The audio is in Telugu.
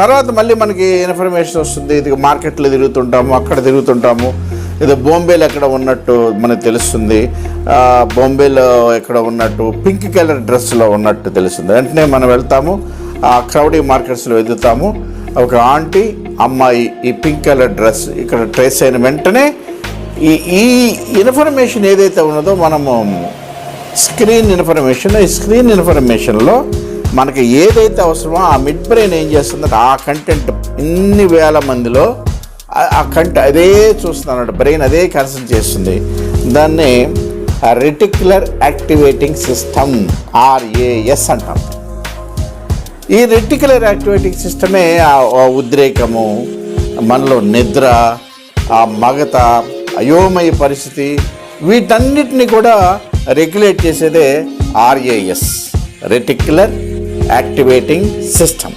తర్వాత మళ్ళీ మనకి ఇన్ఫర్మేషన్ వస్తుంది, ఇది మార్కెట్లో తిరుగుతుంటాము, అక్కడ తిరుగుతుంటాము, ఏదో బాంబేలో ఎక్కడ ఉన్నట్టు మనకు తెలుస్తుంది, బాంబేలో ఎక్కడ ఉన్నట్టు పింక్ కలర్ డ్రెస్లో ఉన్నట్టు తెలుస్తుంది. వెంటనే మనం వెళ్తాము, ఆ క్రౌడీ మార్కెట్స్లో వెతుకుతాము, ఒక ఆంటీ అమ్మాయి ఈ పింక్ కలర్ డ్రెస్ ఇక్కడ ట్రేస్ అయిన వెంటనే ఈ ఇన్ఫర్మేషన్ ఏదైతే ఉన్నదో మనము స్క్రీన్ ఇన్ఫర్మేషన్లో మనకి ఏదైతే అవసరమో ఆ మిడ్ బ్రెయిన్ ఏం చేస్తుందంటే ఆ కంటెంట్ ఇన్ని వేల మందిలో అదే చూస్తుంది, బ్రెయిన్ అదే కన్సల్ట్ చేస్తుంది. దాన్ని రెటిక్యులర్ యాక్టివేటింగ్ సిస్టమ్ RAS అంటాం. ఈ రెటిక్యులర్ యాక్టివేటింగ్ సిస్టమే ఉద్రేకము, మనలో నిద్ర, ఆ మగత, అయోమయ పరిస్థితి, వీటన్నిటిని కూడా రెగ్యులేట్ చేసేదే RAS, రెటిక్యులర్ యాక్టివేటింగ్ సిస్టమ్.